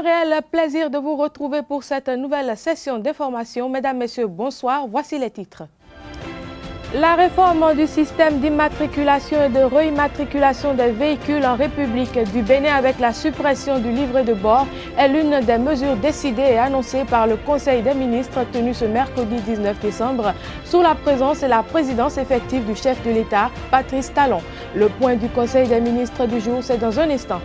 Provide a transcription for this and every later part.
réel plaisir de vous retrouver pour cette nouvelle session d'information. Mesdames, Messieurs, bonsoir. Voici les titres. La réforme du système d'immatriculation et de réimmatriculation des véhicules en République du Bénin avec la suppression du livret de bord est l'une des mesures décidées et annoncées par le Conseil des ministres tenu ce mercredi 19 décembre sous la présence et la présidence effective du chef de l'État, Patrice Talon. Le point du Conseil des ministres du jour, c'est dans un instant.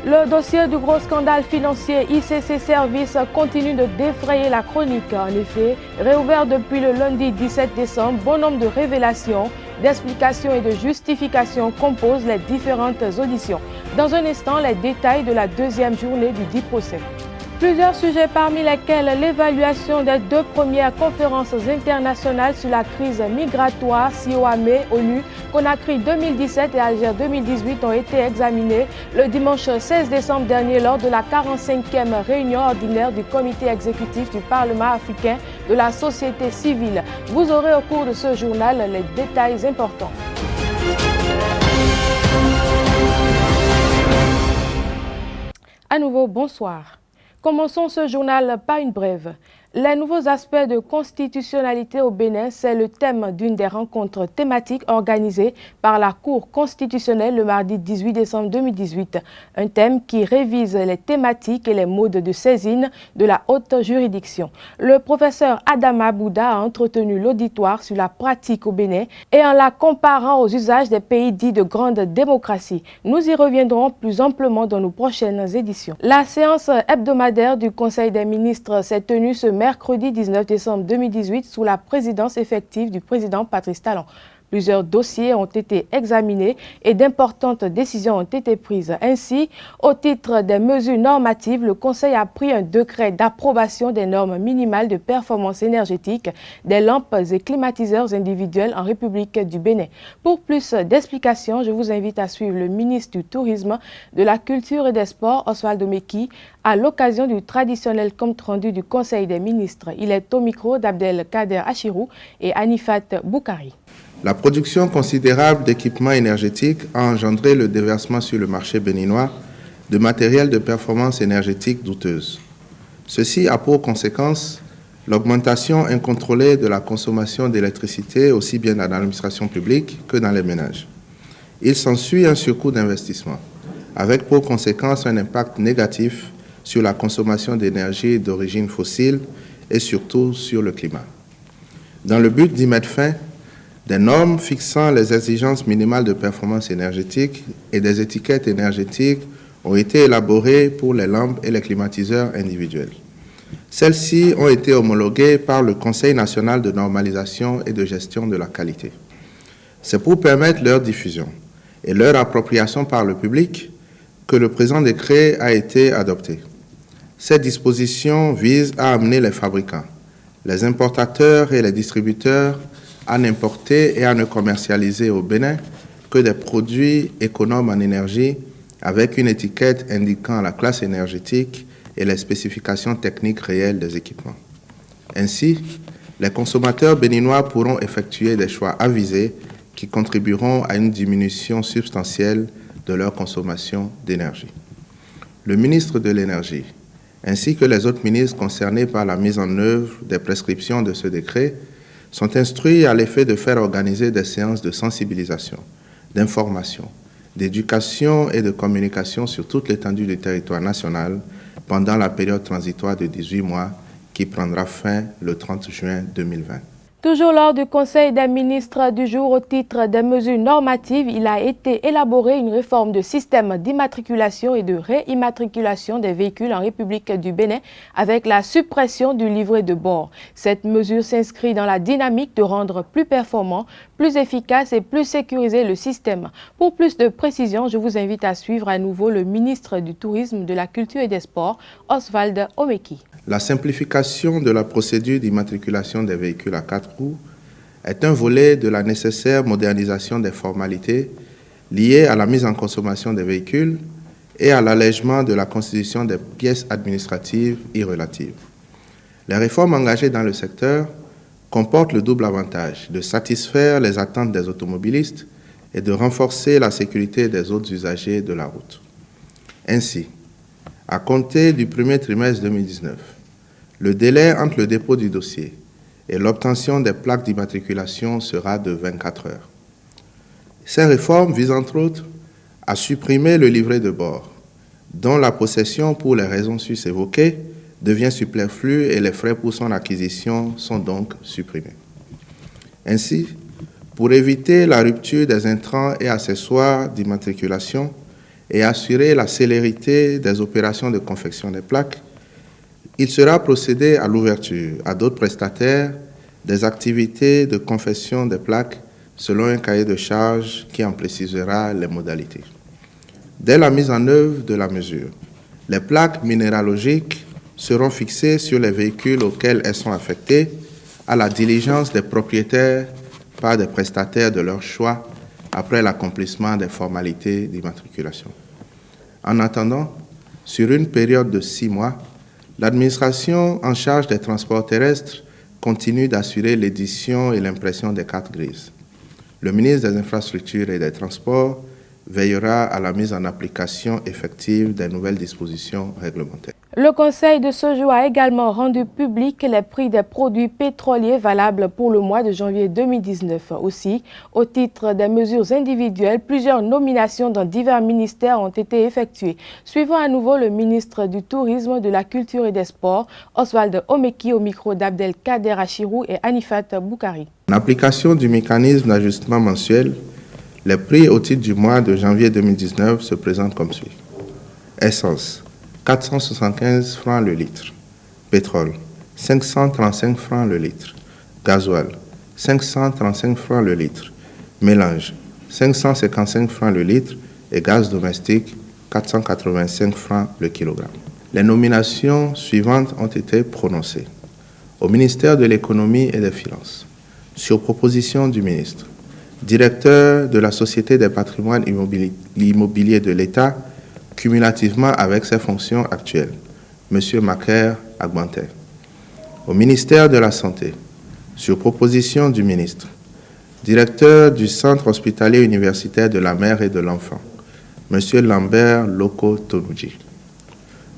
Le dossier du gros scandale financier ICC Services continue de défrayer la chronique. En effet, réouvert depuis le lundi 17 décembre, bon nombre de révélations, d'explications et de justifications composent les différentes auditions. Dans un instant, les détails de la deuxième journée du dit procès. Plusieurs sujets parmi lesquels l'évaluation des deux premières conférences internationales sur la crise migratoire, SIOAME, ONU, Conakry 2017 et Alger 2018 ont été examinés le dimanche 16 décembre dernier lors de la 45e réunion ordinaire du comité exécutif du Parlement africain de la société civile. Vous aurez au cours de ce journal les détails importants. À nouveau, bonsoir. Commençons ce journal par une brève. Les nouveaux aspects de constitutionnalité au Bénin, c'est le thème d'une des rencontres thématiques organisées par la Cour constitutionnelle le mardi 18 décembre 2018. Un thème qui révise les thématiques et les modes de saisine de la haute juridiction. Le professeur Adama Bouda a entretenu l'auditoire sur la pratique au Bénin et en la comparant aux usages des pays dits de grande démocratie. Nous y reviendrons plus amplement dans nos prochaines éditions. La séance hebdomadaire du Conseil des ministres s'est tenue ce mercredi 19 décembre 2018 sous la présidence effective du président Patrice Talon. Plusieurs dossiers ont été examinés et d'importantes décisions ont été prises. Ainsi, au titre des mesures normatives, le Conseil a pris un décret d'approbation des normes minimales de performance énergétique des lampes et climatiseurs individuels en République du Bénin. Pour plus d'explications, je vous invite à suivre le ministre du Tourisme, de la Culture et des Sports, Oswald Omeki, à l'occasion du traditionnel compte rendu du Conseil des ministres. Il est au micro d'Abdelkader Achirou et Anifat Boukari. La production considérable d'équipements énergétiques a engendré le déversement sur le marché béninois de matériel de performance énergétique douteuse. Ceci a pour conséquence l'augmentation incontrôlée de la consommation d'électricité aussi bien dans l'administration publique que dans les ménages. Il s'ensuit un surcoût d'investissement, avec pour conséquence un impact négatif sur la consommation d'énergie d'origine fossile et surtout sur le climat. Dans le but d'y mettre fin, des normes fixant les exigences minimales de performance énergétique et des étiquettes énergétiques ont été élaborées pour les lampes et les climatiseurs individuels. Celles-ci ont été homologuées par le Conseil national de normalisation et de gestion de la qualité. C'est pour permettre leur diffusion et leur appropriation par le public que le présent décret a été adopté. Cette disposition vise à amener les fabricants, les importateurs et les distributeurs à n'importer et à ne commercialiser au Bénin que des produits économes en énergie avec une étiquette indiquant la classe énergétique et les spécifications techniques réelles des équipements. Ainsi, les consommateurs béninois pourront effectuer des choix avisés qui contribueront à une diminution substantielle de leur consommation d'énergie. Le ministre de l'Énergie, ainsi que les autres ministres concernés par la mise en œuvre des prescriptions de ce décret, sont instruits à l'effet de faire organiser des séances de sensibilisation, d'information, d'éducation et de communication sur toute l'étendue du territoire national pendant la période transitoire de 18 mois qui prendra fin le 30 juin 2020. Toujours lors du Conseil des ministres du jour au titre des mesures normatives, il a été élaboré une réforme de système d'immatriculation et de réimmatriculation des véhicules en République du Bénin avec la suppression du livret de bord. Cette mesure s'inscrit dans la dynamique de rendre plus performant, plus efficace et plus sécurisé le système. Pour plus de précisions, je vous invite à suivre à nouveau le ministre du Tourisme, de la Culture et des Sports, Oswald Omeki. La simplification de la procédure d'immatriculation des véhicules à 4 roues est un volet de la nécessaire modernisation des formalités liées à la mise en consommation des véhicules et à l'allègement de la constitution des pièces administratives y relatives. Les réformes engagées dans le secteur comportent le double avantage de satisfaire les attentes des automobilistes et de renforcer la sécurité des autres usagers de la route. Ainsi, À compter du premier trimestre 2019, le délai entre le dépôt du dossier et l'obtention des plaques d'immatriculation sera de 24 heures. Ces réformes visent entre autres à supprimer le livret de bord, dont la possession pour les raisons sus-évoquées devient superflue et les frais pour son acquisition sont donc supprimés. Ainsi, pour éviter la rupture des intrants et accessoires d'immatriculation et assurer la célérité des opérations de confection des plaques, il sera procédé à l'ouverture à d'autres prestataires des activités de confection des plaques selon un cahier de charges qui en précisera les modalités. Dès la mise en œuvre de la mesure, les plaques minéralogiques seront fixées sur les véhicules auxquels elles sont affectées à la diligence des propriétaires par des prestataires de leur choix après l'accomplissement des formalités d'immatriculation. En attendant, sur une période de 6 mois, l'administration en charge des transports terrestres continue d'assurer l'édition et l'impression des cartes grises. Le ministre des Infrastructures et des Transports veillera à la mise en application effective des nouvelles dispositions réglementaires. Le Conseil de ce jour a également rendu public les prix des produits pétroliers valables pour le mois de janvier 2019. Aussi, au titre des mesures individuelles, plusieurs nominations dans divers ministères ont été effectuées. Suivons à nouveau le ministre du Tourisme, de la Culture et des Sports, Oswald Omeki, au micro d'Abdelkader Achirou et Anifat Boukari. En application du mécanisme d'ajustement mensuel, les prix au titre du mois de janvier 2019 se présentent comme suit. Essence, 475 francs le litre. Pétrole, 535 francs le litre. Gasoil, 535 francs le litre. Mélange, 555 francs le litre. Et gaz domestique, 485 francs le kilogramme. Les nominations suivantes ont été prononcées. Au ministère de l'Économie et des Finances, sur proposition du ministre, directeur de la Société des patrimoines immobiliers de l'État, cumulativement avec ses fonctions actuelles, M. Macaire Agbanter. Au ministère de la Santé, sur proposition du ministre, directeur du Centre hospitalier universitaire de la mère et de l'enfant, M. Lambert Loko Tonouji.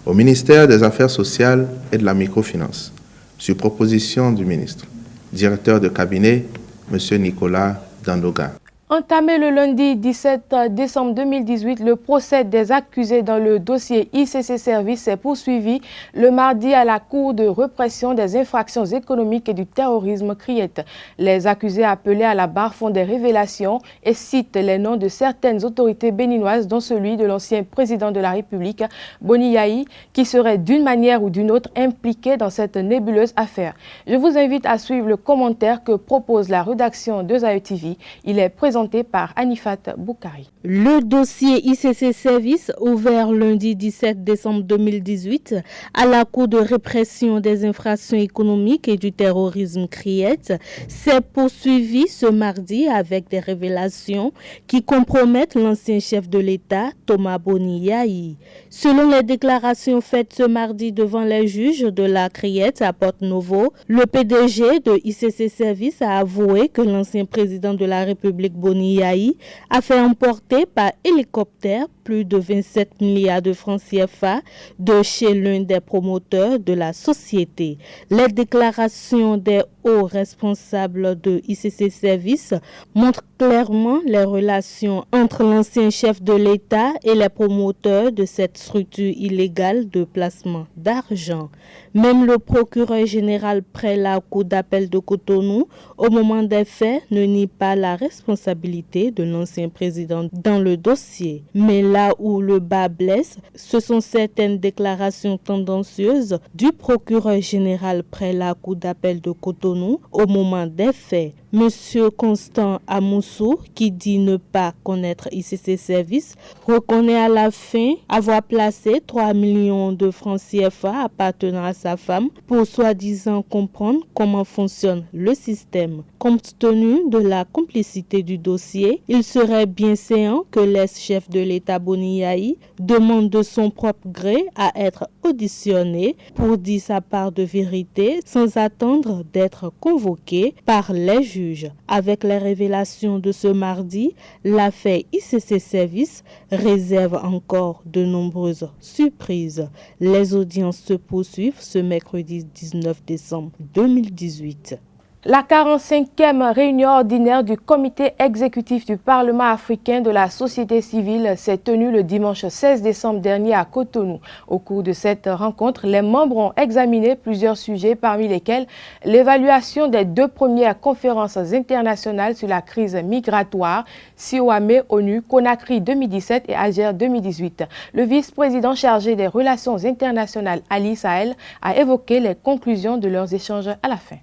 Au ministère des Affaires sociales et de la microfinance, sur proposition du ministre, directeur de cabinet, M. Nicolas Dandoga. Entamé le lundi 17 décembre 2018, le procès des accusés dans le dossier ICC Services est poursuivi le mardi à la Cour de répression des infractions économiques et du terrorisme CRIET. Les accusés appelés à la barre font des révélations et citent les noms de certaines autorités béninoises, dont celui de l'ancien président de la République, Boni Yayi, qui serait d'une manière ou d'une autre impliqué dans cette nébuleuse affaire. Je vous invite à suivre le commentaire que propose la rédaction de Zaï TV. Il est présenté par Anifat Boukari. Le dossier ICC Services, ouvert lundi 17 décembre 2018 à la Cour de répression des infractions économiques et du terrorisme CRIET, s'est poursuivi ce mardi avec des révélations qui compromettent l'ancien chef de l'État, Thomas Boni Yayi. Selon les déclarations faites ce mardi devant les juges de la CRIET à Porte-Novo, le PDG de ICC Services a avoué que l'ancien président de la République, Boni Yayi, a fait emporter par hélicoptère plus de 27 milliards de francs CFA de chez l'un des promoteurs de la société. Les déclarations des hauts responsables de ICC Services montrent clairement les relations entre l'ancien chef de l'État et les promoteurs de cette structure illégale de placement d'argent. Même le procureur général près la Cour d'appel de Cotonou, au moment des faits, ne nie pas la responsabilité de l'ancien président dans le dossier. Mais là où le bas blesse, ce sont certaines déclarations tendancieuses du procureur général près la Cour d'appel de Cotonou au moment des faits. Monsieur Constant Amoussou, qui dit ne pas connaître ICC Services, reconnaît à la fin avoir placé 3 millions de francs CFA appartenant à sa femme pour soi-disant comprendre comment fonctionne le système. Compte tenu de la complicité du dossier, il serait bien séant que l'ex-chef de l'État Boni Yayi demande de son propre gré à être auditionné pour dire sa part de vérité sans attendre d'être convoqué par les juges. juge. Avec les révélations de ce mardi, l'affaire ICC Service réserve encore de nombreuses surprises. Les audiences se poursuivent ce mercredi 19 décembre 2018. La 45e réunion ordinaire du comité exécutif du Parlement africain de la société civile s'est tenue le dimanche 16 décembre dernier à Cotonou. Au cours de cette rencontre, les membres ont examiné plusieurs sujets, parmi lesquels l'évaluation des 2 premières conférences internationales sur la crise migratoire, Siouamé-ONU, Conakry 2017 et Alger 2018. Le vice-président chargé des relations internationales, Ali Sahel, a évoqué les conclusions de leurs échanges à la fin.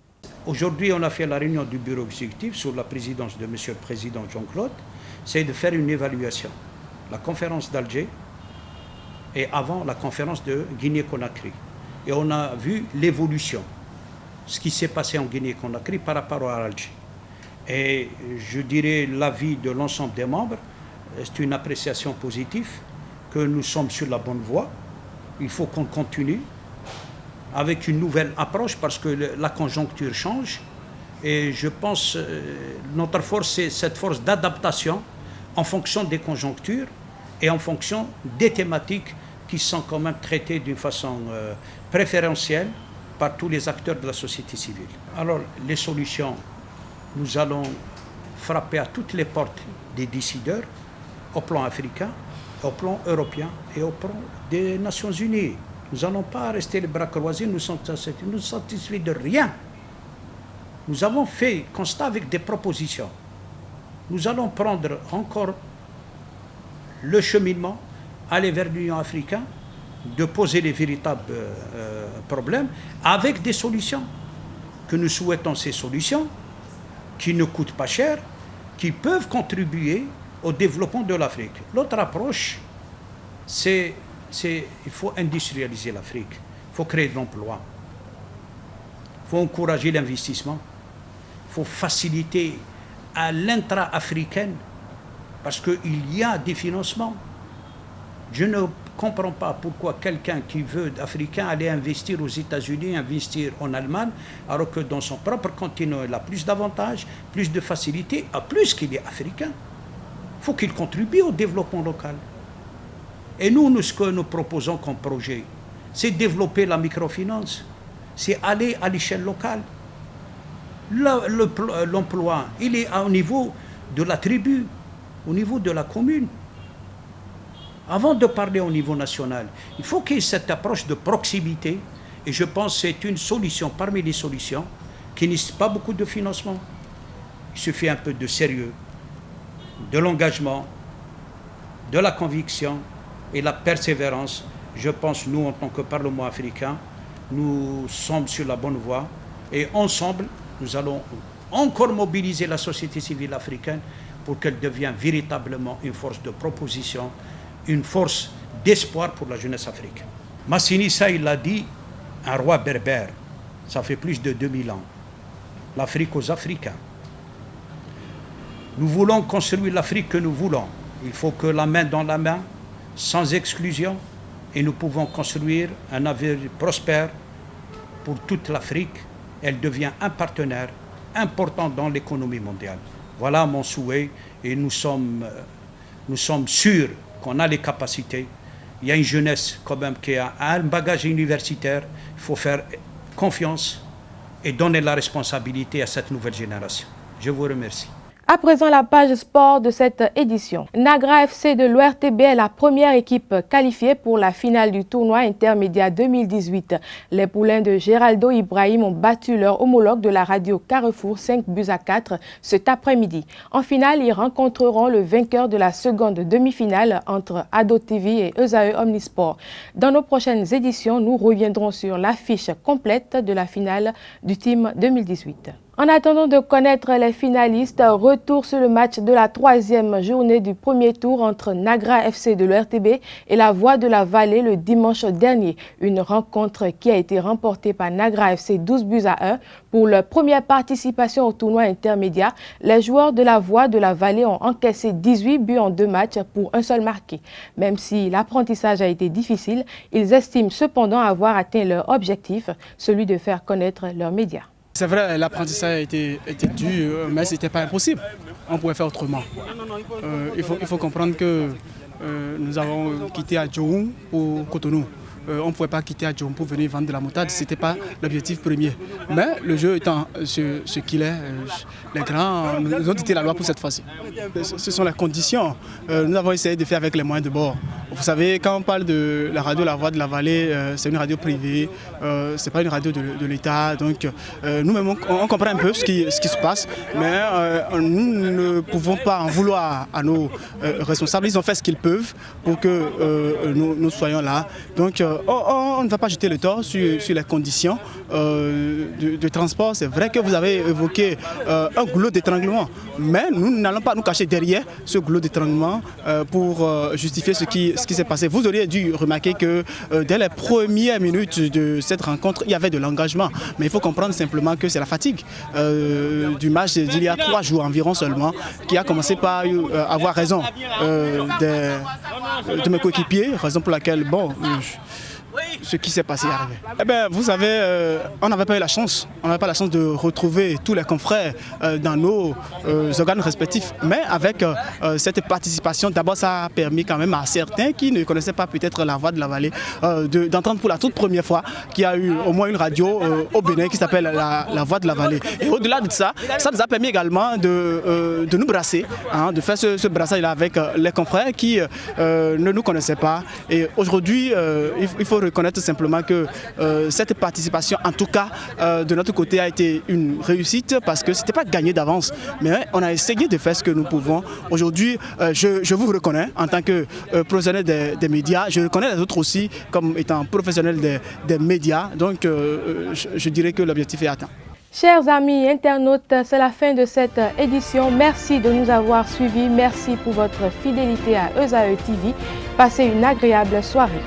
Aujourd'hui, on a fait la réunion du bureau exécutif sous la présidence de M. le Président Jean-Claude. C'est de faire une évaluation. La conférence d'Alger et avant la conférence de Guinée-Conakry. Et on a vu l'évolution, ce qui s'est passé en Guinée-Conakry par rapport à Alger. Et je dirais l'avis de l'ensemble des membres, c'est une appréciation positive, que nous sommes sur la bonne voie. Il faut qu'on continue avec une nouvelle approche parce que la conjoncture change et je pense notre force c'est cette force d'adaptation en fonction des conjonctures et en fonction des thématiques qui sont quand même traitées d'une façon préférentielle par tous les acteurs de la société civile. Alors les solutions, nous allons frapper à toutes les portes des décideurs au plan africain, au plan européen et au plan des Nations Unies. Nous n'allons pas rester les bras croisés, nous sommes satisfaits de rien. Nous avons fait constat avec des propositions. Nous allons prendre encore le cheminement, aller vers l'Union africaine, de poser les véritables problèmes avec des solutions. Que nous souhaitons ces solutions qui ne coûtent pas cher, qui peuvent contribuer au développement de l'Afrique. L'autre approche, il faut industrialiser l'Afrique, il faut créer de l'emploi, il faut encourager l'investissement, il faut faciliter à l'intra-africaine parce qu'il y a des financements. Je ne comprends pas pourquoi quelqu'un qui veut africain aller investir aux États-Unis, investir en Allemagne, alors que dans son propre continent, il a plus d'avantages, plus de facilités, plus qu'il est africain. Il faut qu'il contribue au développement local. Et nous, ce que nous proposons comme projet, c'est développer la microfinance, c'est aller à l'échelle locale. L'emploi, il est au niveau de la tribu, au niveau de la commune. Avant de parler au niveau national, il faut qu'il y ait cette approche de proximité, et je pense que c'est une solution parmi les solutions qui n'existe pas beaucoup de financement. Il suffit un peu de sérieux, de l'engagement, de la conviction, et la persévérance. Je pense, nous, en tant que Parlement africain, nous sommes sur la bonne voie et ensemble, nous allons encore mobiliser la société civile africaine pour qu'elle devienne véritablement une force de proposition, une force d'espoir pour la jeunesse africaine. Massini, ça, il l'a dit, un roi berbère, ça fait plus de 2000 ans. L'Afrique aux Africains. Nous voulons construire l'Afrique que nous voulons. Il faut que la main dans la main, sans exclusion, et nous pouvons construire un avenir prospère pour toute l'Afrique. Elle devient un partenaire important dans l'économie mondiale. Voilà mon souhait et nous sommes sûrs qu'on a les capacités. Il y a une jeunesse quand même qui a un bagage universitaire. Il faut faire confiance et donner la responsabilité à cette nouvelle génération. Je vous remercie. À présent, la page sport de cette édition. Nagra FC de l'ORTB est la première équipe qualifiée pour la finale du tournoi intermédiaire 2018. Les poulains de Géraldo Ibrahim ont battu leur homologue de la radio Carrefour 5-4 cet après-midi. En finale, ils rencontreront le vainqueur de la seconde demi-finale entre Ado TV et ESAE Omnisport. Dans nos prochaines éditions, nous reviendrons sur l'affiche complète de la finale du Team 2018. En attendant de connaître les finalistes, retour sur le match de la 3e journée du premier tour entre Nagra FC de l'ORTB et la Voix de la Vallée le dimanche dernier. Une rencontre qui a été remportée par Nagra FC 12-1. Pour leur première participation au tournoi intermédiaire, les joueurs de la Voix de la Vallée ont encaissé 18 buts en 2 matchs pour un seul marqué. Même si l'apprentissage a été difficile, ils estiment cependant avoir atteint leur objectif, celui de faire connaître leurs médias. C'est vrai, l'apprentissage était dur, mais ce n'était pas impossible. On pouvait faire autrement. Il faut comprendre que nous avons quitté Adjoum pour Cotonou. On ne pouvait pas quitter Adjoum pour venir vendre de la moutarde, ce n'était pas l'objectif premier. Mais le jeu étant ce qu'il est, les grands nous ont dicté la loi pour cette fois-ci. Ce sont les conditions. Nous avons essayé de faire avec les moyens de bord. Vous savez, quand on parle de la radio La Voix de la Vallée, c'est une radio privée, ce n'est pas une radio de l'État. Donc nous-mêmes, on comprend un peu ce qui se passe, mais nous ne pouvons pas en vouloir à nos responsables. Ils ont fait ce qu'ils peuvent pour que nous soyons là. Donc on ne va pas jeter le tort sur les conditions de transport. C'est vrai que vous avez évoqué un goulot d'étranglement, mais nous n'allons pas nous cacher derrière ce goulot d'étranglement pour justifier ce qui s'est passé. Vous auriez dû remarquer que dès les premières minutes de cette rencontre, il y avait de l'engagement. Mais il faut comprendre simplement que c'est la fatigue du match d'il y a 3 jours environ seulement qui a commencé par avoir raison de mes coéquipiers, raison pour laquelle, bon, ce qui s'est passé est arrivé. Eh bien, vous savez, on n'avait pas eu la chance. On n'avait pas la chance de retrouver tous les confrères dans nos organes respectifs. Mais avec cette participation, d'abord, ça a permis quand même à certains qui ne connaissaient pas peut-être la Voix de la Vallée d'entendre pour la toute première fois qu'il y a eu au moins une radio au Bénin qui s'appelle la Voix de la Vallée. Et au-delà de ça, ça nous a permis également de nous brasser, hein, de faire ce brassage-là avec les confrères qui ne nous connaissaient pas. Et aujourd'hui, il faut reconnaître simplement que cette participation, en tout cas de notre côté, a été une réussite parce que ce n'était pas gagné d'avance, mais on a essayé de faire ce que nous pouvons. Aujourd'hui, je vous reconnais en tant que professionnel des médias, je reconnais les autres aussi comme étant professionnels des médias, donc je dirais que l'objectif est atteint. Chers amis internautes, c'est la fin de cette édition. Merci de nous avoir suivis. Merci pour votre fidélité à ESAE TV. Passez une agréable soirée.